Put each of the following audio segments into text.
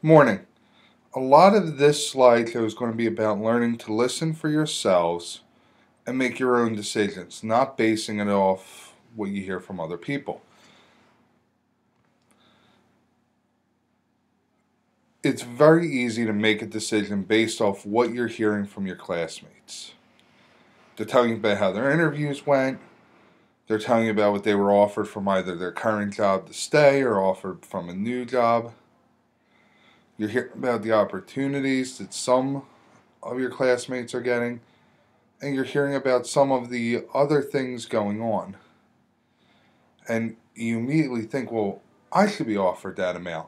Morning. A lot of this slideshow is going to be about learning to listen for yourselves and make your own decisions, not basing it off what you hear from other people. It's very easy to make a decision based off what you're hearing from your classmates. They're telling you about how their interviews went, they're telling you about what they were offered from either their current job to stay or offered from a new job. You're hearing about the opportunities that some of your classmates are getting, and you're hearing about some of the other things going on. And you immediately think, well, I should be offered that amount.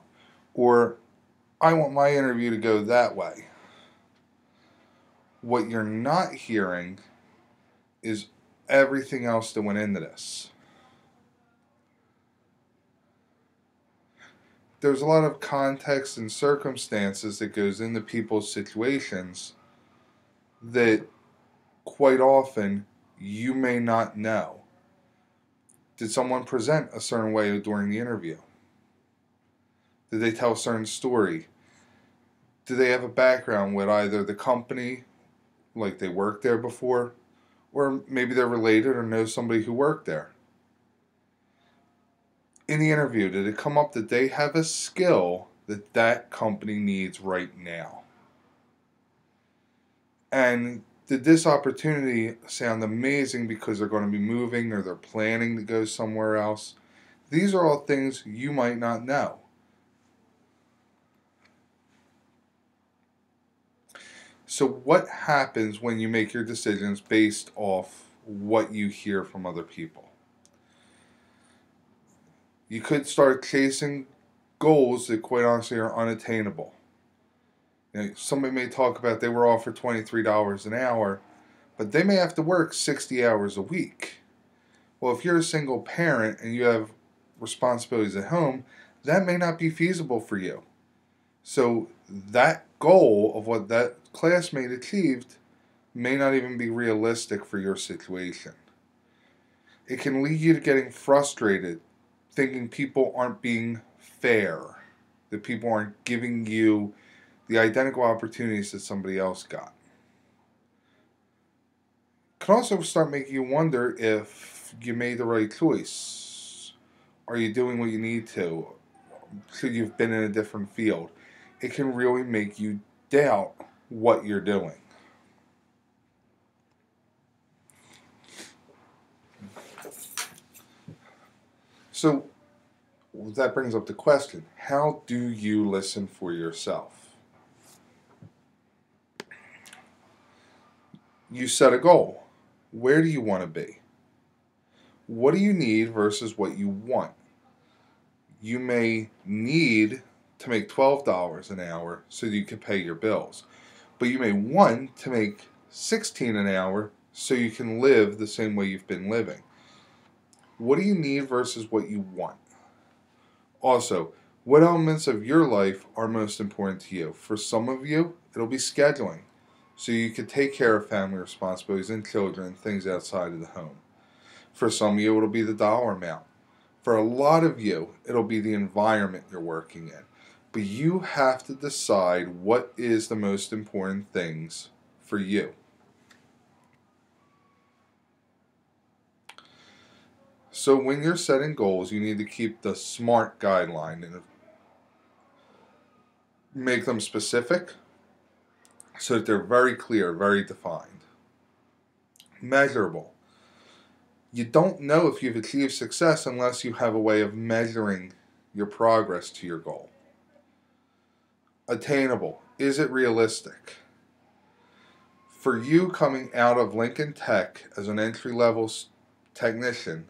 Or I want my interview to go that way. What you're not hearing is everything else that went into this. There's a lot of context and circumstances that goes into people's situations that quite often you may not know. Did someone present a certain way during the interview? Did they tell a certain story? Do they have a background with either the company, like they worked there before, or maybe they're related or know somebody who worked there? In the interview, did it come up that they have a skill that that company needs right now? And did this opportunity sound amazing because they're going to be moving or they're planning to go somewhere else? These are all things you might not know. So, what happens when you make your decisions based off what you hear from other people? You could start chasing goals that, quite honestly, are unattainable. Somebody may talk about they were offered $23 an hour, but they may have to work 60 hours a week. Well, if you're a single parent and you have responsibilities at home, that may not be feasible for you. So, that goal of what that classmate achieved may not even be realistic for your situation. It can lead you to getting frustrated, thinking people aren't being fair, that people aren't giving you the identical opportunities that somebody else got. It can also start making you wonder if you made the right choice. Are you doing what you need to? Should you've been in a different field? It can really make you doubt what you're doing. So that brings up the question, how do you listen for yourself? You set a goal. Where do you want to be? What do you need versus what you want? You may need to make $12 an hour so you can pay your bills, but you may want to make 16 an hour so you can live the same way you've been living. What do you need versus what you want? Also, what elements of your life are most important to you? For some of you, it'll be scheduling, so you can take care of family responsibilities and children and things outside of the home. For some of you, it'll be the dollar amount. For a lot of you, it'll be the environment you're working in. But you have to decide what is the most important things for you. So when you're setting goals, you need to keep the SMART guideline and make them specific so that they're very clear, very defined. Measurable. You don't know if you've achieved success unless you have a way of measuring your progress to your goal. Attainable. Is it realistic? For you coming out of Lincoln Tech as an entry-level technician,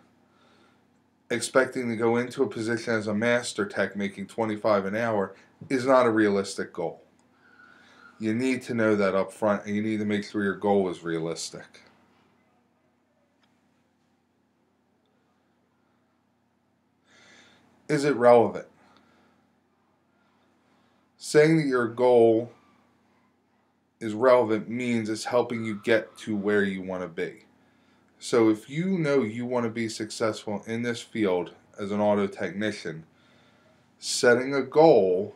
expecting to go into a position as a master tech making 25 an hour is not a realistic goal. You need to know that up front, and you need to make sure your goal is realistic. Is it relevant? Saying that your goal is relevant means it's helping you get to where you want to be. So if you know you want to be successful in this field as an auto technician, setting a goal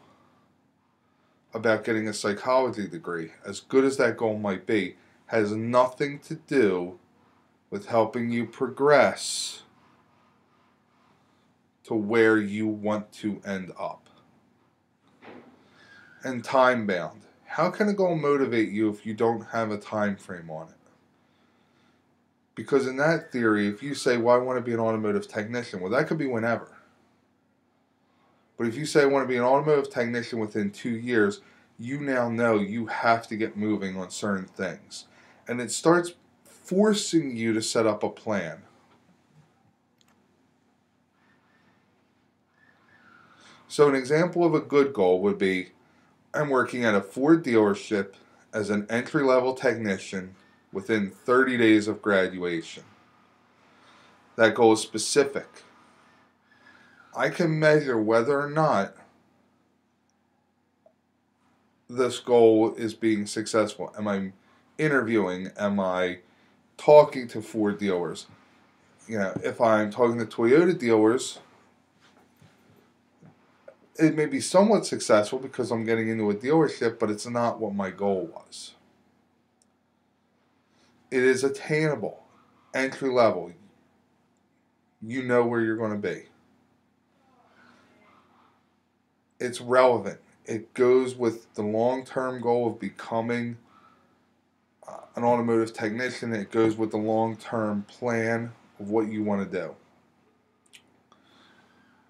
about getting a psychology degree, as good as that goal might be, has nothing to do with helping you progress to where you want to end up. And time bound. How can a goal motivate you if you don't have a time frame on it? Because in that theory, if you say, well, I want to be an automotive technician, well, that could be whenever. But if you say I want to be an automotive technician within 2 years, you now know you have to get moving on certain things. And it starts forcing you to set up a plan. So an example of a good goal would be, I'm working at a Ford dealership as an entry-level technician within 30 days of graduation. That goal is specific. I can measure whether or not this goal is being successful. Am I interviewing? Am I talking to Ford dealers? If I'm talking to Toyota dealers, it may be somewhat successful because I'm getting into a dealership, but it's not what my goal was. It is attainable, entry level. You know where you're going to be. It's relevant. It goes with the long-term goal of becoming an automotive technician. It goes with the long-term plan of what you want to do.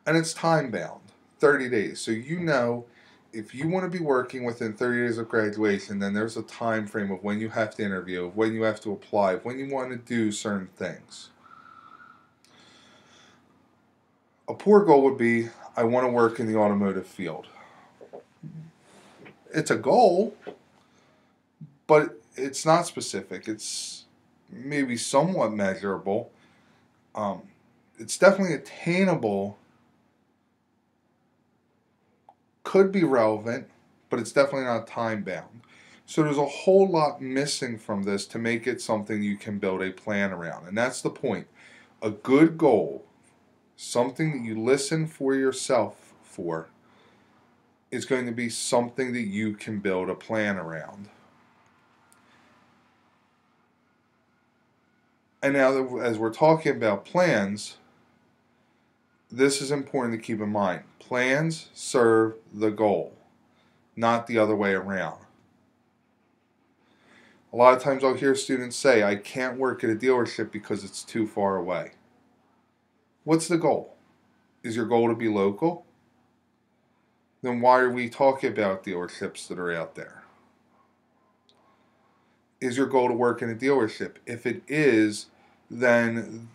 And it's time-bound, 30 days. So you know if you want to be working within 30 days of graduation, then there's a time frame of when you have to interview, of when you have to apply, of when you want to do certain things. A poor goal would be, I want to work in the automotive field. It's a goal, but it's not specific. It's maybe somewhat measurable. It's definitely attainable. Could be relevant, but it's definitely not time bound. So there's a whole lot missing from this to make it something you can build a plan around. And that's the point. A good goal, something that you listen for yourself for, is going to be something that you can build a plan around. And now that as we're talking about plans, this is important to keep in mind. Plans serve the goal, not the other way around. A lot of times I'll hear students say, I can't work at a dealership because it's too far away. What's the goal? Is your goal to be local? Then why are we talking about dealerships that are out there? Is your goal to work in a dealership? If it is, then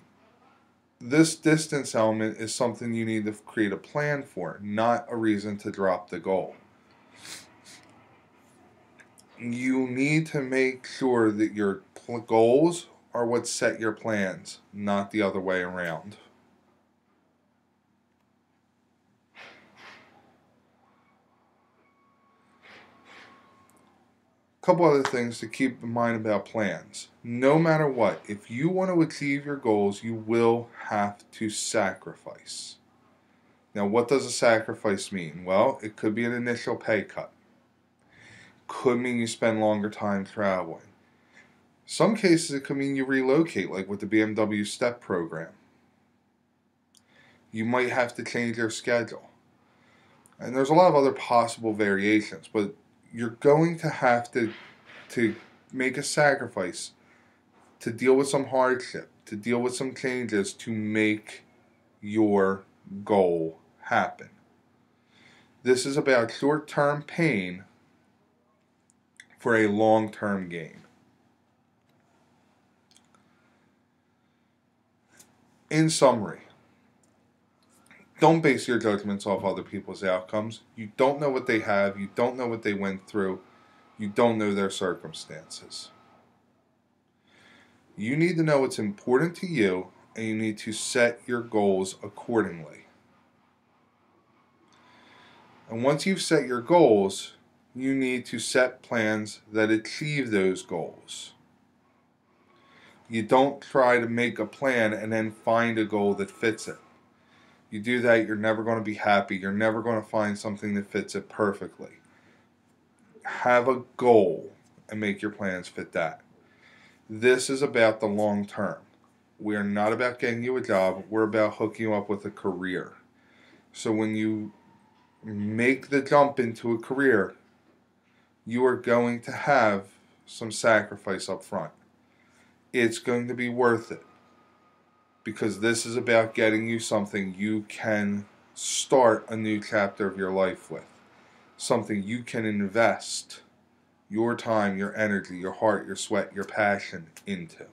this distance element is something you need to create a plan for, not a reason to drop the goal. You need to make sure that your goals are what set your plans, not the other way around. A couple other things to keep in mind about plans. No matter what, if you want to achieve your goals, you will have to sacrifice. Now, what does a sacrifice mean? Well, it could be an initial pay cut. Could mean you spend longer time traveling. Some cases it could mean you relocate, like with the BMW STEP program. You might have to change your schedule. And there's a lot of other possible variations, but you're going to have to make a sacrifice, to deal with some hardship, to deal with some changes to make your goal happen. This is about short-term pain for a long-term gain. In summary, don't base your judgments off other people's outcomes. You don't know what they have. You don't know what they went through. You don't know their circumstances. You need to know what's important to you, and you need to set your goals accordingly. And once you've set your goals, you need to set plans that achieve those goals. You don't try to make a plan and then find a goal that fits it. You do that, you're never going to be happy. You're never going to find something that fits it perfectly. have a goal and make your plans fit that. This is about the long term. We are not about getting you a job. We're about hooking you up with a career. So when you make the jump into a career, you are going to have some sacrifice up front. It's going to be worth it, because this is about getting you something you can start a new chapter of your life with. Something you can invest your time, your energy, your heart, your sweat, your passion into.